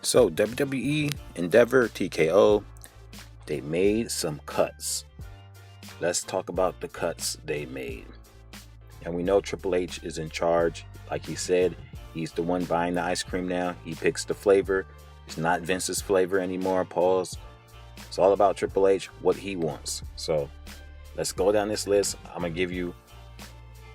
So WWE, Endeavor, TKO, they made some cuts. Let's talk about the cuts they made. And we know Triple H is in charge. Like he said, he's the one buying the ice cream now. He picks the flavor. It's not Vince's flavor anymore. Pause. It's all about Triple H, what he wants. So let's go down this list. I'm going to give you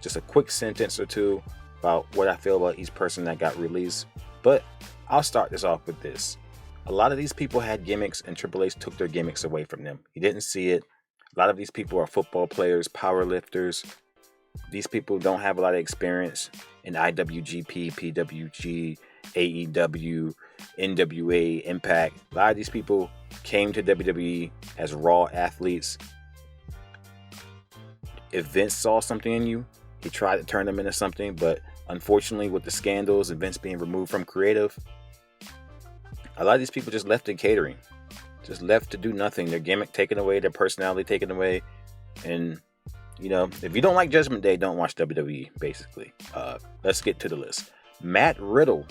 just a quick sentence or two about what I feel about each person that got released. But I'll start this off with this. A lot of these people had gimmicks and Triple H took their gimmicks away from them. He didn't see it. A lot of these people are football players, power lifters. These people don't have a lot of experience in IWGP, PWG, AEW, NWA, Impact. A lot of these people came to WWE as raw athletes. If Vince saw something in you, he tried to turn them into something, but unfortunately with the scandals and Vince being removed from creative, a lot of these people just left in catering. Just left to do nothing. Their gimmick taken away, their personality taken away. And, you know, if you don't like Judgment Day, don't watch WWE, basically. Let's get to the list. Matt Riddle.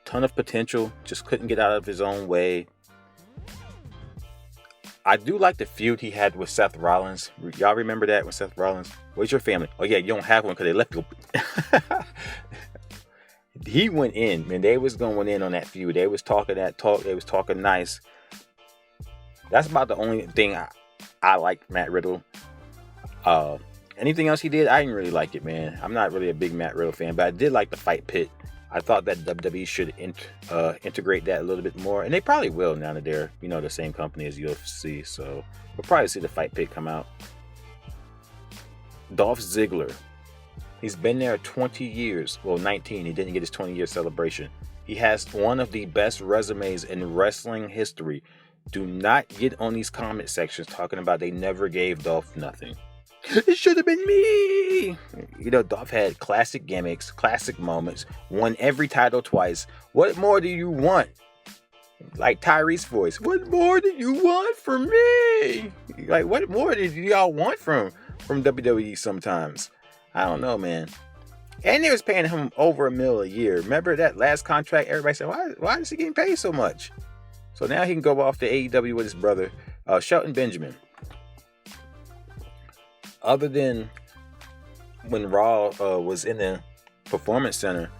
Ton of potential. Just couldn't get out of his own way. I do like the feud he had with Seth Rollins. Y'all remember that with Seth Rollins? Where's your family? Oh, yeah, you don't have one because they left you. He went in, man. They was going in on that feud. They was talking that talk. They was talking nice. That's about the only thing I like Matt Riddle. Anything else he did, I didn't really like it, man. I'm not really a big Matt Riddle fan, but I did like the fight pit. I thought that WWE should integrate that a little bit more, and they probably will now that they're, you know, the same company as UFC. So we'll probably see the fight pit come out. Dolph Ziggler. He's been there 20 years. Well, 19. He didn't get his 20-year celebration. He has one of the best resumes in wrestling history. Do not get on these comment sections talking about they never gave Dolph nothing. It should have been me. You know, Dolph had classic gimmicks, classic moments, won every title twice. What more do you want? Like Tyrese's voice. What more do you want from me? Like, what more did y'all want from WWE sometimes? I don't know, man. And they was paying him over $1 million a year. Remember that last contract? Everybody said, why is he getting paid so much? So now he can go off to AEW with his brother, Shelton Benjamin. Other than when Raw was in the Performance Center,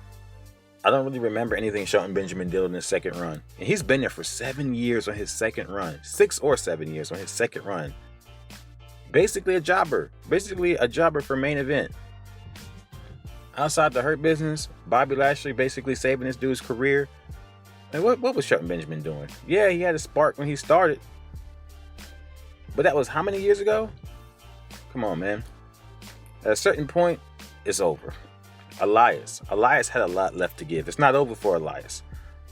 I don't really remember anything Shelton Benjamin did in his second run. And he's been there for 7 years on his second run. 6 or 7 years on his second run. Basically a jobber. Basically a jobber for main event. Outside the Hurt Business, Bobby Lashley basically saving this dude's career. And what was Shelton Benjamin doing? Yeah, he had a spark when he started. But that was how many years ago? Come on, man. At a certain point, it's over. Elias had a lot left to give. It's not over for Elias.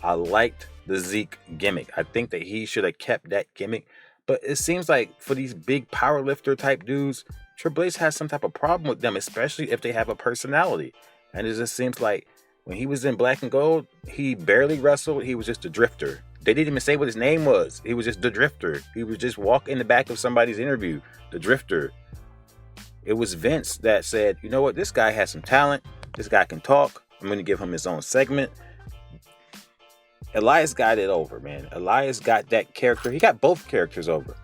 I liked the Zeke gimmick. I think that he should have kept that gimmick. But it seems like for these big powerlifter type dudes, Triple H has some type of problem with them, especially if they have a personality. And it just seems like when he was in Black and Gold, he barely wrestled. He was just a drifter. They didn't even say what his name was. He was just the drifter. He would just walk in the back of somebody's interview. The drifter. It was Vince that said, you know what? This guy has some talent. This guy can talk. I'm going to give him his own segment. Elias got it over, man. Elias got that character. He got both characters over.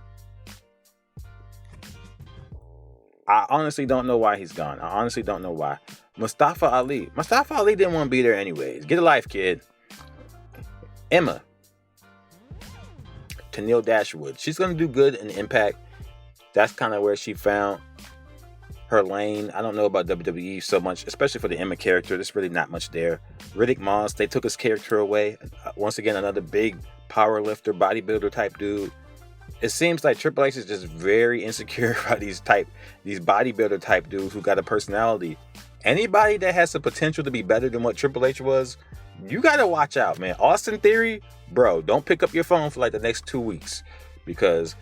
I honestly don't know why he's gone. I honestly don't know why. Mustafa Ali didn't want to be there anyways. Get a life, kid. Emma. Tennille Dashwood. She's going to do good in Impact. That's kind of where she found her lane. I don't know about WWE so much, especially for the Emma character. There's really not much there. Riddick Moss, they took his character away. Once again, another big power lifter, bodybuilder type dude. It seems like Triple H is just very insecure about these bodybuilder type dudes who got a personality. Anybody that has the potential to be better than what Triple H was, you got to watch out, man. Austin Theory, bro, don't pick up your phone for like the next 2 weeks because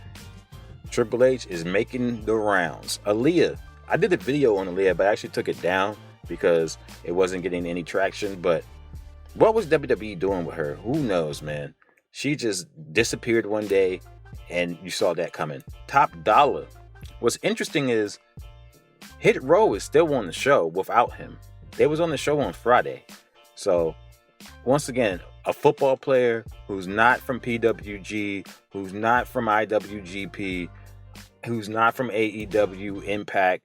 Triple H is making the rounds. Aaliyah, I did a video on Aaliyah, but I actually took it down because it wasn't getting any traction. But what was WWE doing with her? Who knows, man? She just disappeared one day. And you saw that coming. Top Dollar. What's interesting is Hit Row is still on the show without him. They was on the show on Friday. So once again, a football player who's not from PWG, who's not from IWGP, who's not from AEW Impact,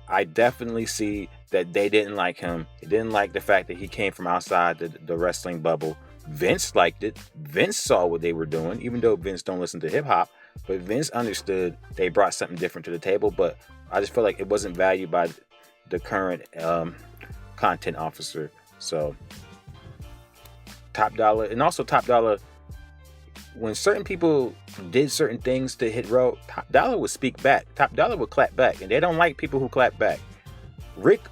I definitely see that they didn't like him. They didn't like the fact that he came from outside the wrestling bubble. Vince liked it. Vince saw what they were doing, even though Vince don't listen to hip hop. But Vince understood they brought something different to the table. But I just feel like it wasn't valued by the current content officer. So Top Dollar, and also Top Dollar, when certain people did certain things to Hit Row, Top Dollar would speak back. Top Dollar would clap back, and they don't like people who clap back. Rick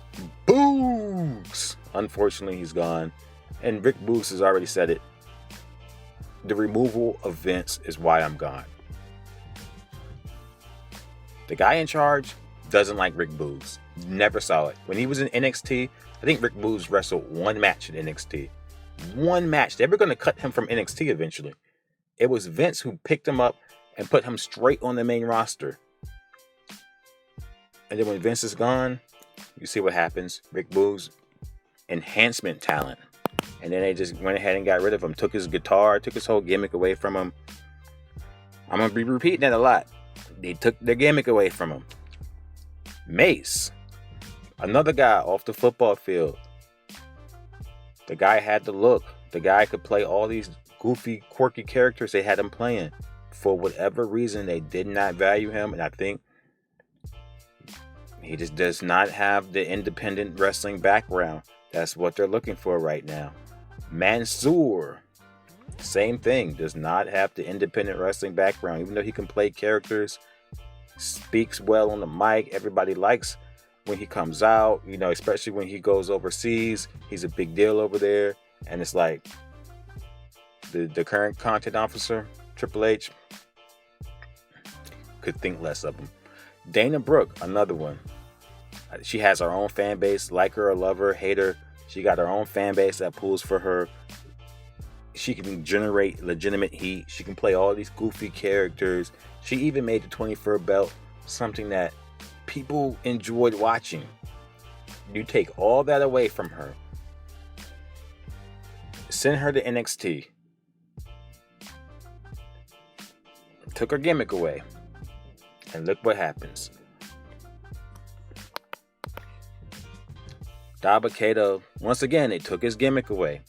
Boogs, unfortunately, he's gone, and Rick Boogs has already said it. The removal of Vince is why I'm gone. The guy in charge doesn't like Rick Boogs. Never saw it. When he was in NXT, I think Rick Boogs wrestled one match in NXT. One match. They were going to cut him from NXT eventually. It was Vince who picked him up and put him straight on the main roster. And then when Vince is gone, you see what happens. Rick Boogs, enhancement talent. And then they just went ahead and got rid of him. Took his guitar, took his whole gimmick away from him. I'm going to be repeating that a lot. They took their gimmick away from him. Mace, another guy off the football field. The guy had the look. The guy could play all these goofy, quirky characters they had him playing. For whatever reason, they did not value him, and I think he just does not have the independent wrestling background. That's what they're looking for right now. Mansoor, same thing, does not have the independent wrestling background. Even though he can play characters, speaks well on the mic, everybody likes when he comes out, you know, especially when he goes overseas. He's a big deal over there, and it's like the current content officer, Triple H, could think less of him. Dana Brooke, another one. She has her own fan base, like her or love her, hate her. She got her own fan base that pulls for her. She can generate legitimate heat. She can play all these goofy characters. She even made the 24 belt something that people enjoyed watching. You take all that away from her. Send her to NXT. Took her gimmick away. And look what happens. Dabba-Kato, once again, they took his gimmick away.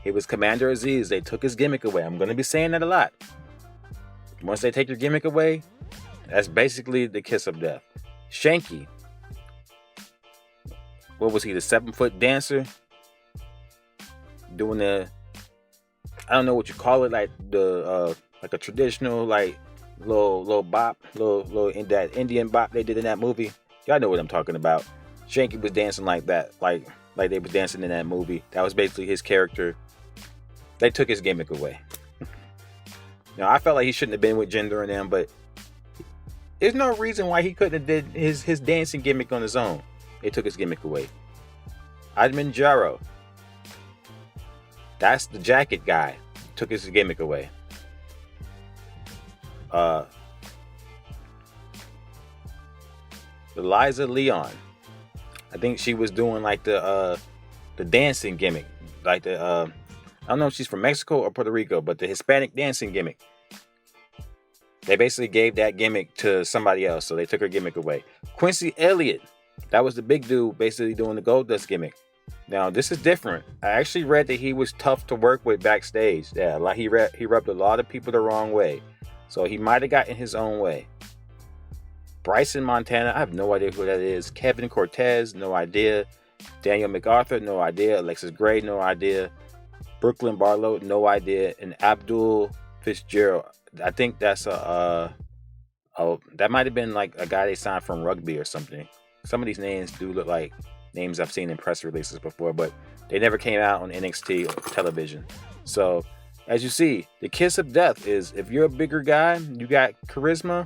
He was Commander Aziz. They took his gimmick away. I'm going to be saying that a lot. Once they take your gimmick away, that's basically the kiss of death. Shanky. What was he, the 7-foot dancer? Doing the, I don't know what you call it, like the like a traditional like little bop, little in that Indian bop they did in that movie. Y'all know what I'm talking about. Shanky was dancing like that, like they were dancing in that movie. That was basically his character. They took his gimmick away. Now I felt like he shouldn't have been with Jinder and them, but there's no reason why he couldn't have did his dancing gimmick on his own. They took his gimmick away. Admin, that's the jacket guy. Took his gimmick away. Eliza Leon. I think she was doing like the dancing gimmick. Like the I don't know if she's from Mexico or Puerto Rico, but the Hispanic dancing gimmick. They basically gave that gimmick to somebody else, so they took her gimmick away. Quincy Elliott. That was the big dude basically doing the Goldust gimmick. Now, this is different. I actually read that he was tough to work with backstage. Yeah, like he rubbed a lot of people the wrong way. So he might have gotten his own way. Bryson Montana, I have no idea who that is. Kevin Cortez, no idea. Daniel MacArthur, no idea. Alexis Gray, no idea. Brooklyn Barlow, no idea. And Abdul Fitzgerald, I think that's that might have been like a guy they signed from rugby or something. Some of these names do look like names I've seen in press releases before, but they never came out on NXT television. So, as you see, the kiss of death is if you're a bigger guy, you got charisma,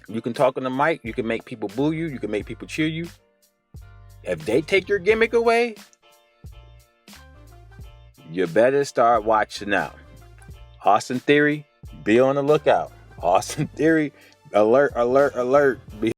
you can talk on the mic, you can make people boo you, you can make people cheer you. If they take your gimmick away, you better start watching out. Austin Theory, be on the lookout. Austin Theory, alert, alert, alert.